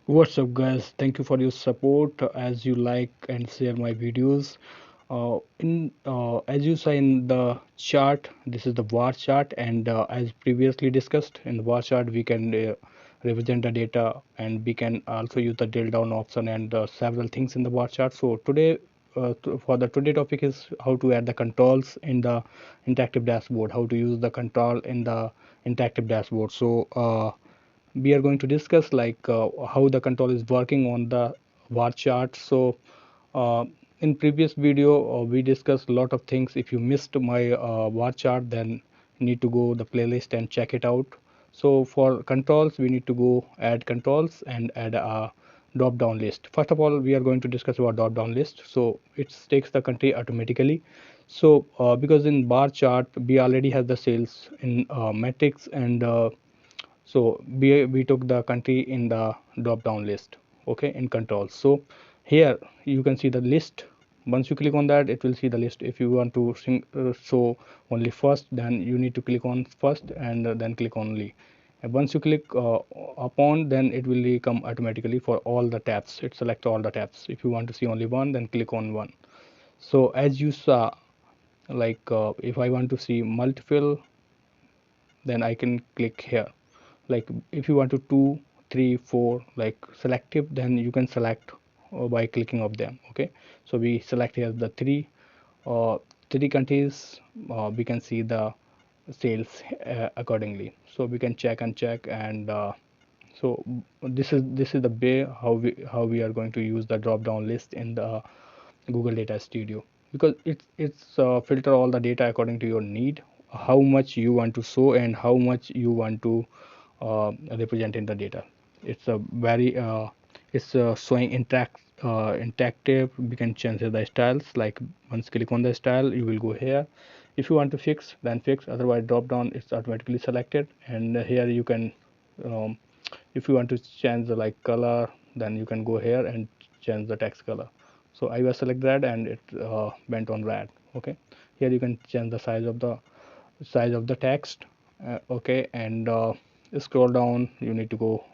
What's up, guys? Thank you for your support as you like and share my videos. In As you saw in the chart, this is the var chart, and as previously discussed, in the var chart we can represent the data, and we can also use the drill down option and several things in the var chart. So today, for the today topic is how to add the controls in the interactive dashboard, how to use the control in the interactive dashboard. We are going to discuss how the control is working on the var chart. Uh, in previous video we discussed a lot of things. If you missed my var chart, then you need to go the playlist and check it out. So for controls we need to go add controls and add a drop down list. First of all, we are going to discuss about drop down list. So it takes the country automatically. Because in bar chart we already have the sales in metrics, and we took the country in the drop down list, okay, in controls. So here you can see the list. Once you click on that, it will see the list. If you want to show only first, then you need to click on first and then click only. And once you click upon, then it will come automatically for all the tabs. It select all the tabs. If you want to see only one, then click on one. So as you saw, if I want to see multiple, then I can click here. Like if you want to 2 3 4 like selective, then you can select by clicking of them, okay. So we select here the uh, three countries. We can see the sales accordingly, so we can check and check. And so this is the way how we are going to use the drop down list in the Google Data Studio, because it's filter all the data according to your need, how much you want to show and how much you want to represent in the data. It's a very it's showing interactive. We can change the styles. Like once click on the style, you will go here. If you want to fix, then fix. Otherwise, drop down, it's automatically selected. And here you can, um, if you want to change the like color, then you can go here and change the text color. So I will select red, and it went on red, okay. Here you can change the size of the text, okay. And scroll down, you need to go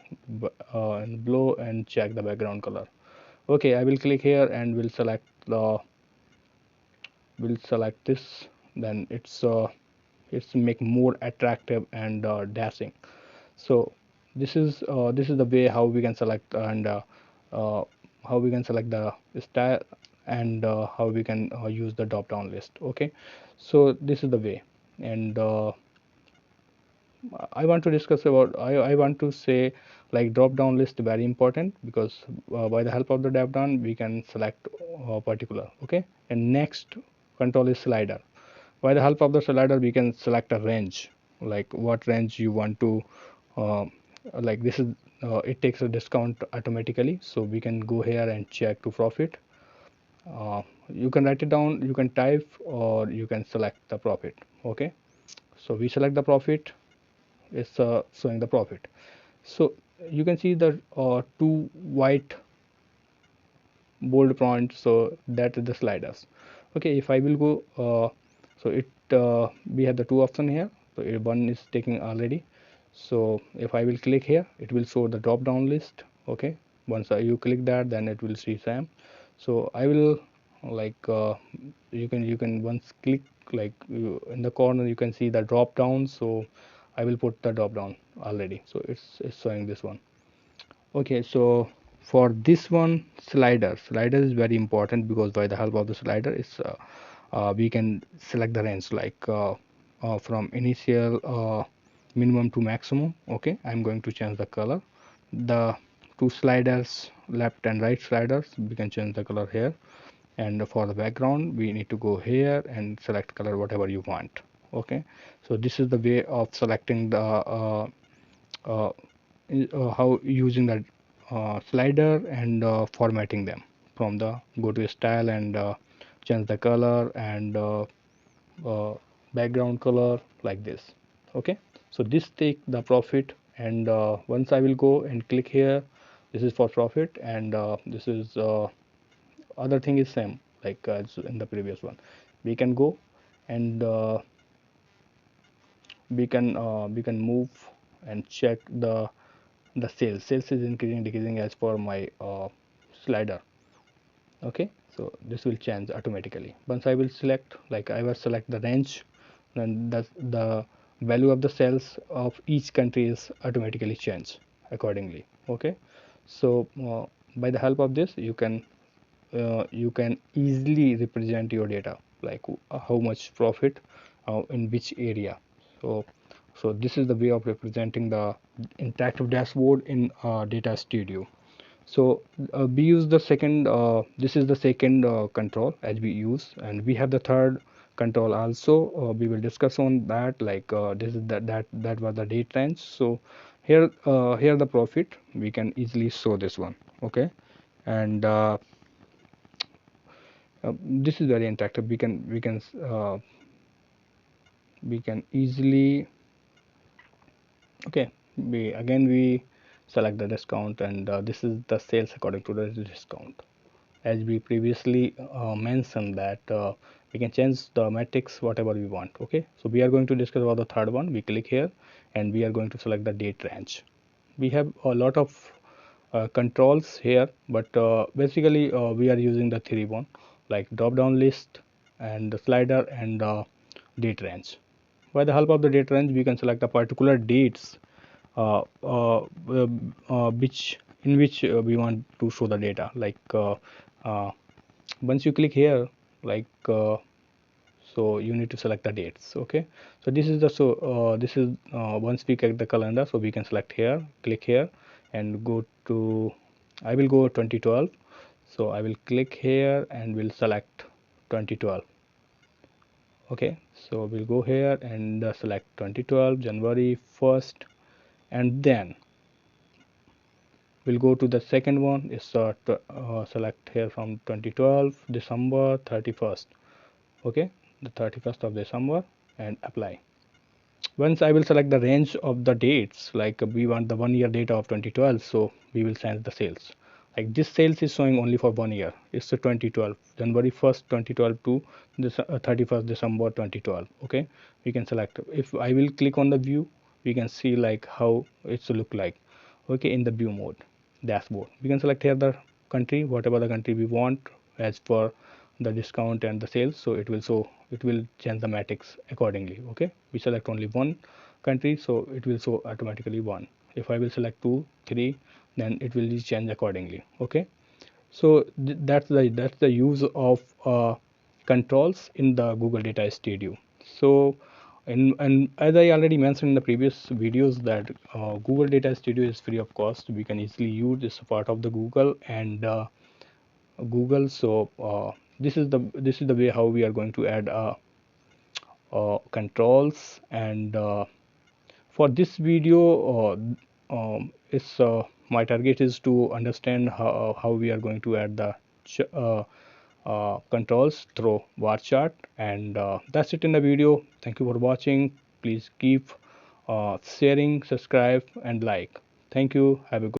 in below and check the background color. Okay, I will click here and will select this. Then it's make more attractive and dashing. So this is the way how we can select, and uh, how we can select the style, and how we can use the drop down list, okay. So this is the way. And I want to discuss about, I want to say, like drop down list very important, because by the help of the drop down we can select particular, okay. And next control is slider. By the help of the slider we can select a range, like what range you want to uh, like this is it takes a discount automatically, so we can go here and check to profit. You can write it down, you can type, or you can select the profit, okay. So we select the profit. It's showing the profit. So you can see the two white bold points, so that is the sliders, okay. If I will go so it we have the two option here. So one is taking already. So if I will click here, it will show the drop down list, okay. Once you click that, then it will see Sam. So I will, like you can once click, like in the corner you can see the drop down. So I will put the drop down already, so it's showing this one, okay. So for this one, slider is very important, because by the help of the slider is we can select the range, like from initial minimum to maximum, okay. I'm going to change the color. The two sliders, left and right sliders, we can change the color here. And for the background we need to go here and select color whatever you want, okay. So this is the way of selecting the uh, how using the slider, and formatting them from the go to style, and change the color, and uh, background color, like this, okay. So this take the profit. And once I will go and click here, this is for profit. And this is other thing is same, like as in the previous one. We can go, and we can move and check the the sales is increasing decreasing as per my slider. Okay, so this will change automatically. Once I will select, like I will select the range, then the value of the sales of each country is automatically changed accordingly. Okay, so by the help of this you can easily represent your data, like how much profit in which area. So this is the way of representing the interactive dashboard in data studio. So we use the second this is the second control as we use, and we have the third control also. We will discuss on that, like this is that was the date range. So here the profit we can easily show this one. Okay, and this is very interactive. We can easily, okay, we select the discount, and this is the sales according to the discount. As we previously mentioned that we can change the metrics whatever we want. Okay, so we are going to discuss about the third one. We click here and we are going to select the date range. We have a lot of controls here, but basically we are using the three one, like drop down list and the slider and date range. By the help of the date range we can select a particular dates uh, uh, which in which we want to show the data, like uh, once you click here, like so you need to select the dates. Okay, so this is the this is once we get the calendar, so we can select here, click here and go to, I will go 2012. So I will click here and will select 2012. Okay, so we'll go here and select 2012 January 1st, and then we'll go to the second one is select here from 2012 December 31st. Okay, the 31st of December, and apply. Once I will select the range of the dates, like we want the 1 year data of 2012, so we will change the sales. Like this sales is showing only for 1 year. It's the 2012 January 1st 2012 to this 31st December 2012. Okay, we can select. If I will click on the view, we can see like how it's look like. Okay, in the view mode dashboard we can select here the country, whatever the country we want as per the discount and the sales. So it will change the matrix accordingly. Okay, we select only one country, so it will show automatically one. If I will select two, three, then it will change accordingly. Okay, so that's the use of controls in the Google Data Studio. So and as I already mentioned in the previous videos that Google Data Studio is free of cost. We can easily use this part of the Google and Google. So this is the way how we are going to add controls. And for this video, is my target is to understand how we are going to add the controls through bar chart. And that's it in the video. Thank you for watching. Please keep sharing, subscribe and like. Thank you. Have a good